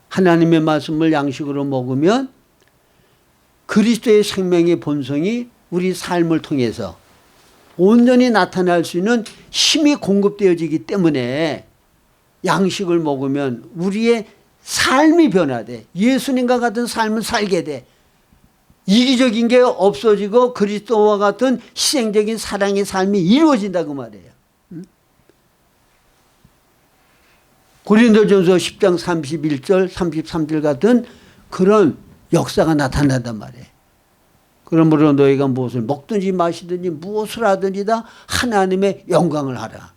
하나님의 말씀을 양식으로 먹으면 그리스도의 생명의 본성이 우리 삶을 통해서 온전히 나타날 수 있는 힘이 공급되어지기 때문에 양식을 먹으면 우리의 삶이 변화돼. 예수님과 같은 삶을 살게 돼. 이기적인 게 없어지고 그리스도와 같은 희생적인 사랑의 삶이 이루어진다고 말해요. 고린도전서 10장 31절 33절 같은 그런 역사가 나타난단 말이에요. 그러므로 너희가 무엇을 먹든지 마시든지 무엇을 하든지 다 하나님의 영광을 하라.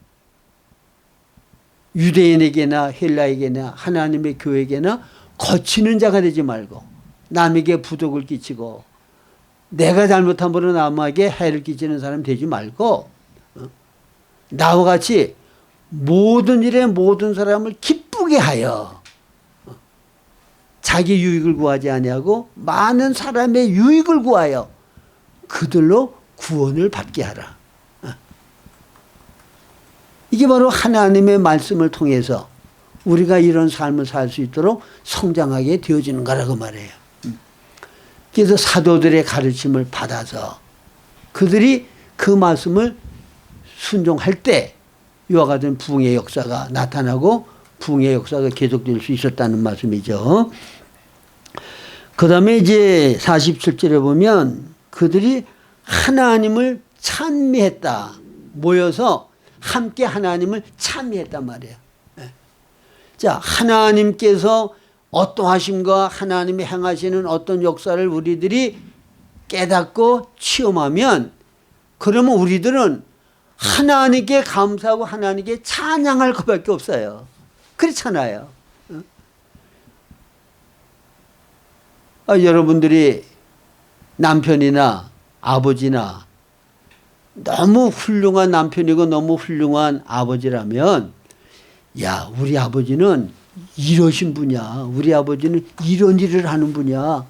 유대인에게나 헬라에게나 하나님의 교회에게나 거치는 자가 되지 말고 남에게 부족을 끼치고 내가 잘못함으로 남에게 해를 끼치는 사람 되지 말고 나와 같이 모든 일에 모든 사람을 기쁘게 하여 자기 유익을 구하지 아니하고 많은 사람의 유익을 구하여 그들로 구원을 받게 하라. 이게 바로 하나님의 말씀을 통해서 우리가 이런 삶을 살 수 있도록 성장하게 되어지는 거라고 말해요. 그래서 사도들의 가르침을 받아서 그들이 그 말씀을 순종할 때 이와 같은 부흥의 역사가 나타나고 부흥의 역사가 계속될 수 있었다는 말씀이죠. 그 다음에 이제 47절에 보면 그들이 하나님을 찬미했다. 모여서 함께 하나님을 찬미했단 말이에요. 자, 하나님께서 어떠하심과 하나님이 행하시는 어떤 역사를 우리들이 깨닫고 체험하면 그러면 우리들은 하나님께 감사하고 하나님께 찬양할 것밖에 없어요. 그렇잖아요. 여러분들이 남편이나 아버지나 너무 훌륭한 남편이고 너무 훌륭한 아버지라면 야, 우리 아버지는 이러신 분이야. 우리 아버지는 이런 일을 하는 분이야.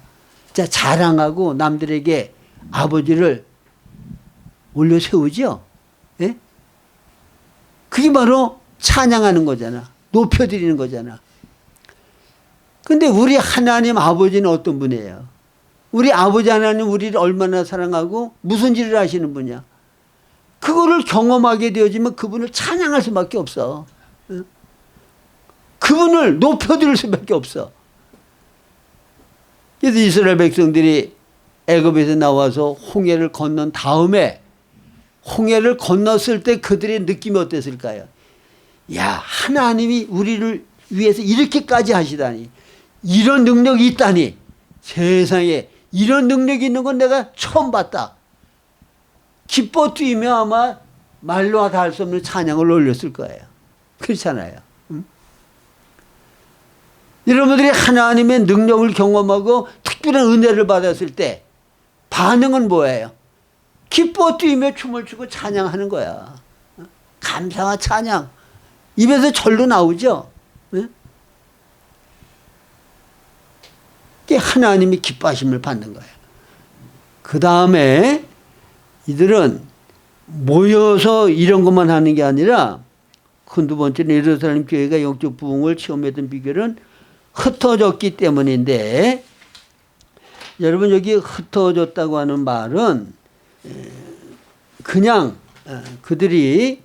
자, 자랑하고 남들에게 아버지를 올려 세우죠. 예? 그게 바로 찬양하는 거잖아. 높여드리는 거잖아. 근데 우리 하나님 아버지는 어떤 분이에요? 우리 아버지 하나님 우리를 얼마나 사랑하고 무슨 일을 하시는 분이야? 그거를 경험하게 되어지면 그분을 찬양할 수밖에 없어. 그분을 높여드릴 수밖에 없어. 그래서 이스라엘 백성들이 애굽에서 나와서 홍해를 건넌 다음에 홍해를 건넜을 때 그들의 느낌이 어땠을까요? 야, 하나님이 우리를 위해서 이렇게까지 하시다니, 이런 능력이 있다니, 세상에 이런 능력이 있는 건 내가 처음 봤다. 기뻐 뛰며 아마 말로 다 할 수 없는 찬양을 올렸을 거예요. 그렇잖아요. 여러분들이 하나님의 능력을 경험하고 특별한 은혜를 받았을 때 반응은 뭐예요? 기뻐 뛰며 춤을 추고 찬양하는 거야. 감사와 찬양. 입에서 절로 나오죠. 그게 하나님이 기뻐하심을 받는 거예요. 그 다음에 이들은 모여서 이런 것만 하는 게 아니라 두 번째는 예루살렘 교회가 영적 부흥을 체험했던 비결은 흩어졌기 때문인데, 여러분 여기 흩어졌다고 하는 말은 그냥 그들이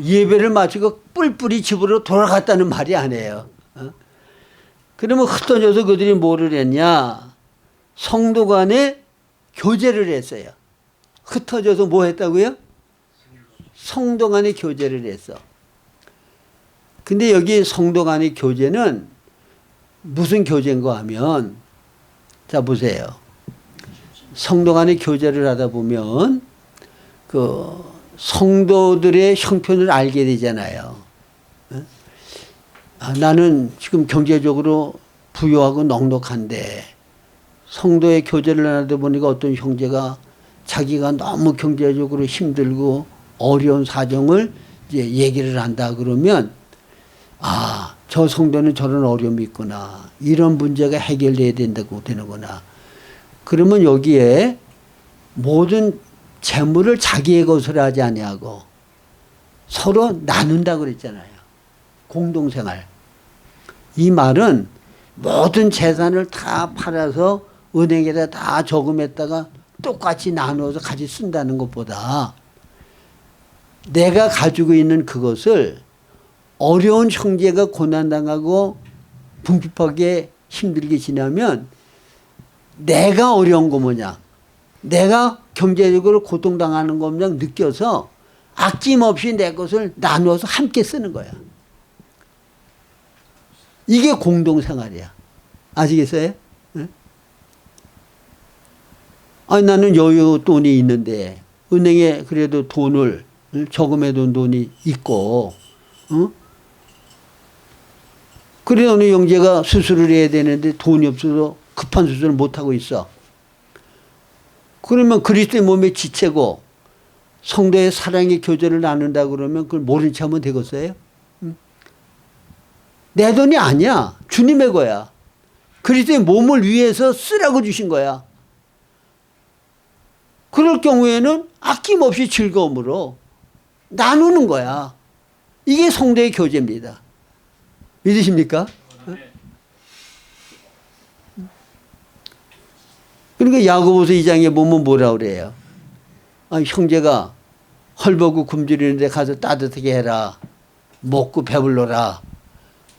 예배를 마치고 뿔뿔이 집으로 돌아갔다는 말이 아니에요. 그러면 흩어져서 그들이 뭐를 했냐? 성도 간에 교제를 했어요. 흩어져서 뭐 했다고요? 성도 간에 교제를 했어. 근데 여기 성도 간의 교제는 무슨 교제인가 하면, 자 보세요. 성도 간의 교제를 하다 보면 그 성도들의 형편을 알게 되잖아요. 나는 지금 경제적으로 부유하고 넉넉한데 성도의 교제를 하다 보니까 어떤 형제가 자기가 너무 경제적으로 힘들고 어려운 사정을 이제 얘기를 한다 그러면, 아, 저 성도는 저런 어려움이 있구나. 이런 문제가 해결돼야 된다고 되는구나. 그러면 여기에 모든 재물을 자기의 것으로 하지 아니하고 서로 나눈다고 그랬잖아요. 공동생활. 이 말은 모든 재산을 다 팔아서 은행에다 다 저금했다가 똑같이 나누어서 같이 쓴다는 것보다 내가 가지고 있는 그것을 어려운 형제가 고난당하고 궁핍하게 힘들게 지나면 내가 어려운 거 뭐냐, 내가 경제적으로 고통당하는 거 뭐냐 느껴서 아낌없이 내 것을 나누어서 함께 쓰는 거야. 이게 공동생활이야. 아시겠어요? 응? 아니, 나는 여유 돈이 있는데 은행에 그래도 돈을 저금해둔 돈이 있고, 응? 그래 어느 형제가 수술을 해야 되는데 돈이 없어서 급한 수술을 못하고 있어. 그러면 그리스도의 몸의 지체고 성도의 사랑의 교제를 나눈다 그러면 그걸 모른 체 하면 되겠어요? 응? 내 돈이 아니야. 주님의 거야. 그리스도의 몸을 위해서 쓰라고 주신 거야. 그럴 경우에는 아낌없이 즐거움으로 나누는 거야. 이게 성도의 교제입니다. 믿으십니까? 그러니까 야고보서 2장에 보면 뭐라 그래요? 아, 형제가 헐벗고 굶주리는데 가서 따뜻하게 해라. 먹고 배불러라.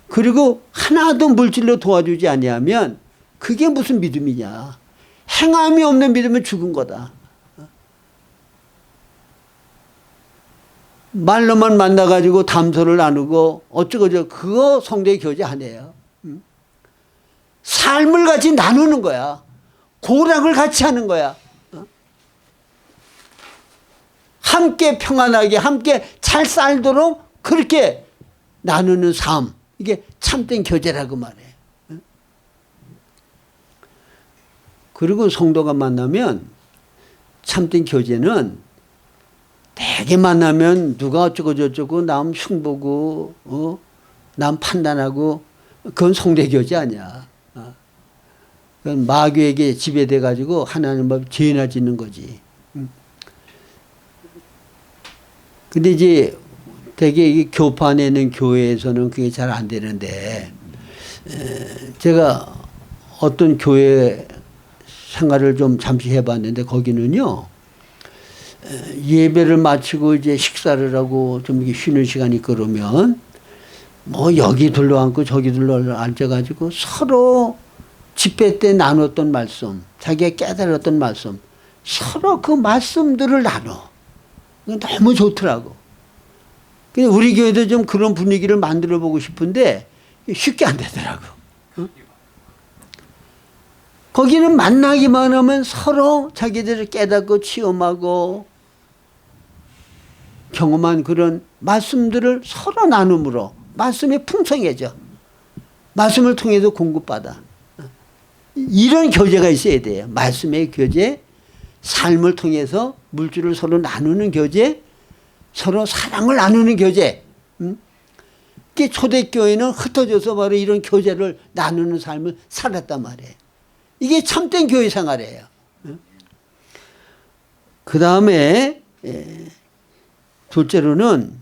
그리고 하나도 물질로 도와주지 아니하면 그게 무슨 믿음이냐. 행함이 없는 믿음은 죽은 거다. 말로만 만나가지고 담소를 나누고 어쩌고저쩌고 그거 성도의 교제 아니에요. 삶을 같이 나누는 거야. 고락을 같이 하는 거야. 함께 평안하게 함께 잘 살도록 그렇게 나누는 삶. 이게 참된 교제라고 말해. 그리고 성도가 만나면 참된 교제는 되게 만나면 누가 어쩌고 저쩌고 남 흉보고 남 판단하고 그건 성도의 교제 아니야. 그건 마귀에게 지배돼 가지고 하나님 앞에 죄나 짓는 거지. 근데 이제 되게 이 교판에 있는 교회에서는 그게 잘 안 되는데, 제가 어떤 교회 생활을 좀 잠시 해봤는데 거기는요, 예배를 마치고 이제 식사를 하고 좀 쉬는 시간이 그러면 뭐 여기 둘러앉고 저기 둘러앉아가지고 서로 집회 때 나눴던 말씀, 자기가 깨달았던 말씀, 서로 그 말씀들을 나눠. 너무 좋더라고. 근데 우리 교회도 좀 그런 분위기를 만들어 보고 싶은데 쉽게 안 되더라고. 거기는 만나기만 하면 서로 자기들을 깨닫고 체험하고 경험한 그런 말씀들을 서로 나눔으로 말씀이 풍성해져. 말씀을 통해서 공급받아. 이런 교제가 있어야 돼요. 말씀의 교제, 삶을 통해서 물질을 서로 나누는 교제, 서로 사랑을 나누는 교제. 초대교회는 흩어져서 바로 이런 교제를 나누는 삶을 살았단 말이에요. 이게 참된 교회 생활이에요. 그 다음에 둘째로는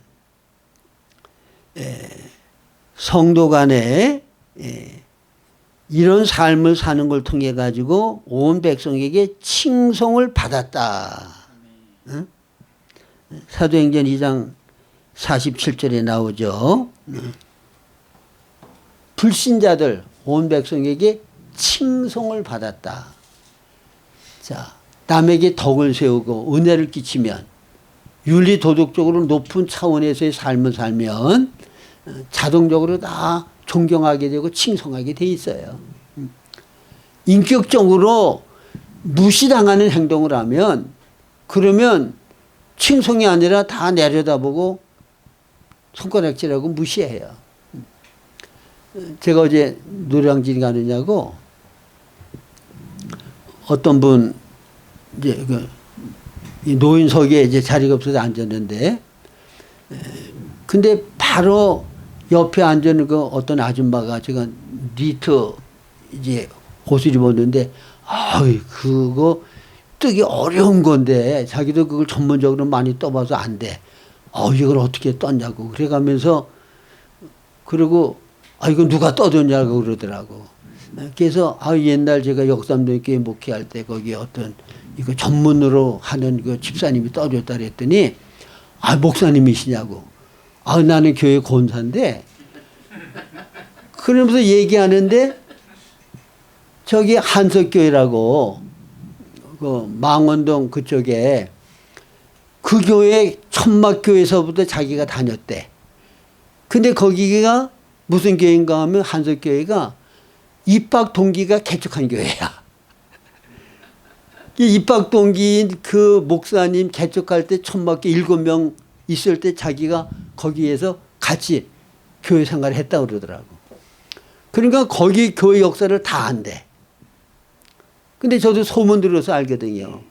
성도 간에 이런 삶을 사는 걸 통해 가지고 온 백성에게 칭송을 받았다. 사도행전 2장 47절에 나오죠. 불신자들 온 백성에게 칭송을 받았다. 자, 남에게 덕을 세우고 은혜를 끼치면 윤리 도덕적으로 높은 차원에서의 삶을 살면 자동적으로 다 존경하게 되고 칭송하게 돼 있어요. 인격적으로 무시당하는 행동을 하면 그러면 칭송이 아니라 다 내려다보고 손가락질하고 무시해요. 제가 어제 노량진 가느냐고 어떤 분 이제 그 노인석에 이제 자리가 없어서 앉았는데 근데 바로 옆에 앉은 그 어떤 아줌마가 제가 니트 이제 옷을 입었는데 그거 뜨기 어려운 건데 자기도 그걸 전문적으로 많이 떠봐서 안 돼. 이걸 어떻게 떴냐고 그래가면서 그리고 이거 누가 떠줬냐고 그러더라고. 그래서 옛날 제가 역삼동교회 목회할 때 거기 어떤 이거 전문으로 하는 그 집사님이 떠줬다 그랬더니 목사님이시냐고. 나는 교회 권사인데 그러면서 얘기하는데 저기 한석교회라고 그 망원동 그쪽에 그 교회 천막교회에서부터 자기가 다녔대. 근데 거기가 무슨 교회인가 하면 한석교회가 입학 동기가 개척한 교회야. 입학 동기인 그 목사님 개척할 때 천막교 7명 있을 때 자기가 거기에서 같이 교회 생활을 했다고 그러더라고. 그러니까 거기 교회 역사를 다 안대. 근데 저도 소문 들어서 알거든요.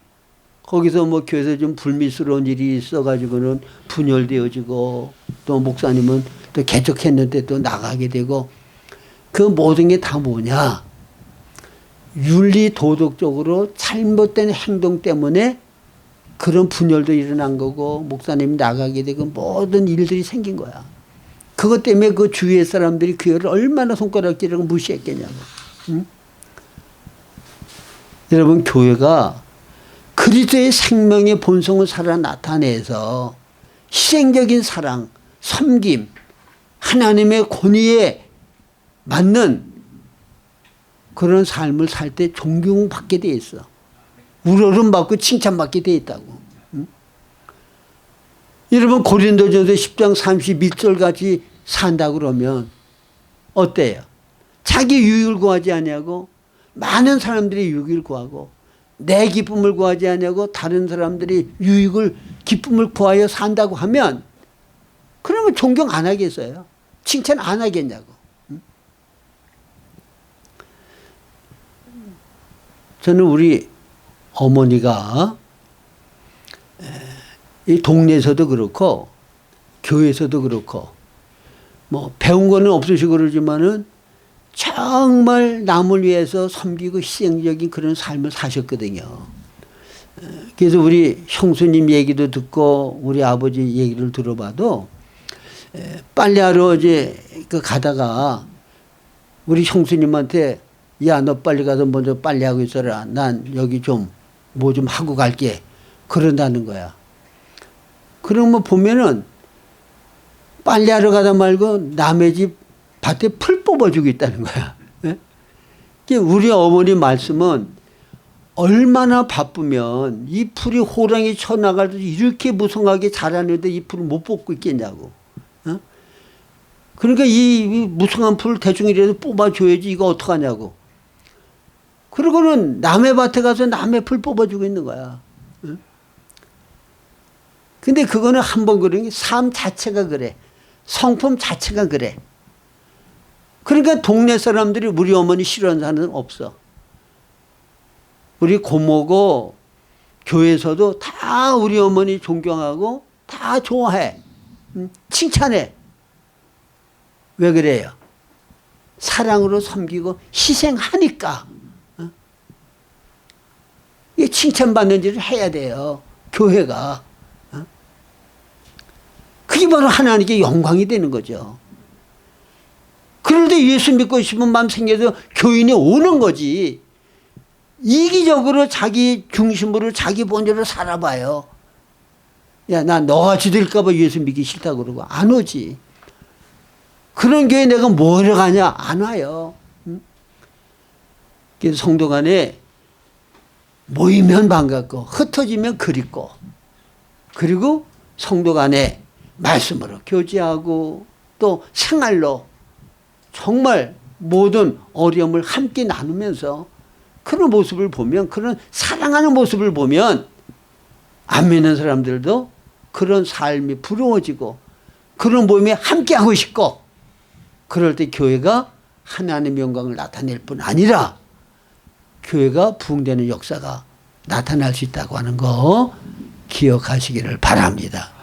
거기서 뭐 교회에서 좀 불미스러운 일이 있어가지고는 분열되어지고 또 목사님은 또 개척했는데 또 나가게 되고 그 모든 게 다 뭐냐. 윤리 도덕적으로 잘못된 행동 때문에 그런 분열도 일어난 거고 목사님이 나가게 되고 모든 일들이 생긴 거야. 그것 때문에 그 주위의 사람들이 교회를 얼마나 손가락질하고 무시했겠냐고. 응? 여러분 교회가 그리스도의 생명의 본성을 살아 나타내서 희생적인 사랑, 섬김, 하나님의 권위에 맞는 그런 삶을 살 때 존경받게 돼 있어. 우러름받고 칭찬받게 돼 있다고. 응? 여러분 고린도전서 10장 31절 같이 산다 그러면 어때요? 자기 유익을 구하지 않냐고 많은 사람들이 유익을 구하고 내 기쁨을 구하지 않냐고 다른 사람들이 유익을 기쁨을 구하여 산다고 하면 그러면 존경 안 하겠어요? 칭찬 안 하겠냐고. 응? 저는 우리 어머니가 이 동네에서도 그렇고 교회에서도 그렇고 뭐 배운 거는 없으시고 그러지만은 정말 남을 위해서 섬기고 희생적인 그런 삶을 사셨거든요. 그래서 우리 형수님 얘기도 듣고 우리 아버지 얘기를 들어봐도 빨래하러 이제 그 가다가 우리 형수님한테 야, 너 빨리 가서 먼저 빨래하고 있어라. 난 여기 좀 뭐 좀 하고 갈게. 그런다는 거야. 그러면 보면은 빨래하러 가다 말고 남의 집 밭에 풀 뽑아주고 있다는 거야. 예? 우리 어머니 말씀은 얼마나 바쁘면 이 풀이 호랑이 쳐나갈 때 이렇게 무성하게 자라는데 이 풀을 못 뽑고 있겠냐고. 어? 그러니까 이 무성한 풀을 대충이라도 뽑아줘야지 이거 어떡하냐고. 그러고는 남의 밭에 가서 남의 풀 뽑아주고 있는 거야. 어? 근데 그거는 한번 그런 게 삶 자체가 그래. 성품 자체가 그래. 그러니까 동네 사람들이 우리 어머니 싫어하는 사람은 없어. 우리 고모고 교회에서도 다 우리 어머니 존경하고 다 좋아해. 칭찬해. 왜 그래요? 사랑으로 섬기고 희생하니까. 이 칭찬받는 일을 해야 돼요. 교회가. 그게 바로 하나님께 영광이 되는 거죠. 그럴 때 예수 믿고 싶은 마음 생겨서 교인이 오는 거지. 이기적으로 자기 중심으로 자기 본질로 살아봐요. 야, 나 너같이 될까 봐 예수 믿기 싫다고 그러고 안 오지. 그런 교회 내가 뭐하러 가냐? 안 와요. 그래서 성도 간에 모이면 반갑고 흩어지면 그립고, 그리고 성도 간에 말씀으로 교제하고 또 생활로 정말 모든 어려움을 함께 나누면서 그런 모습을 보면, 그런 사랑하는 모습을 보면 안 믿는 사람들도 그런 삶이 부러워지고 그런 모임에 함께하고 싶고, 그럴 때 교회가 하나님의 영광을 나타낼 뿐 아니라 교회가 부흥되는 역사가 나타날 수 있다고 하는 거 기억하시기를 바랍니다.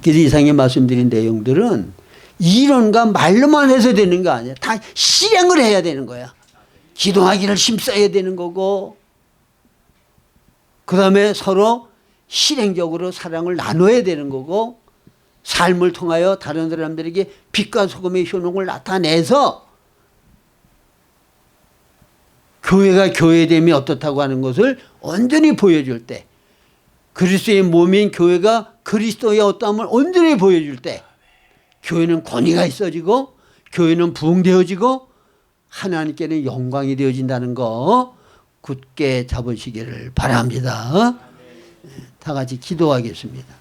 그래서 이상에 말씀드린 내용들은 이론과 말로만 해서 되는 거 아니야. 다 실행을 해야 되는 거야. 기도하기를 힘써야 되는 거고, 그 다음에 서로 실행적으로 사랑을 나눠야 되는 거고, 삶을 통하여 다른 사람들에게 빛과 소금의 효능을 나타내서 교회가 교회됨이 어떻다고 하는 것을 온전히 보여줄 때, 그리스도의 몸인 교회가 그리스도의 어떠함을 온전히 보여줄 때 교회는 권위가 있어지고 교회는 부흥되어지고 하나님께는 영광이 되어진다는 거 굳게 잡으시기를 바랍니다. 다 같이 기도하겠습니다.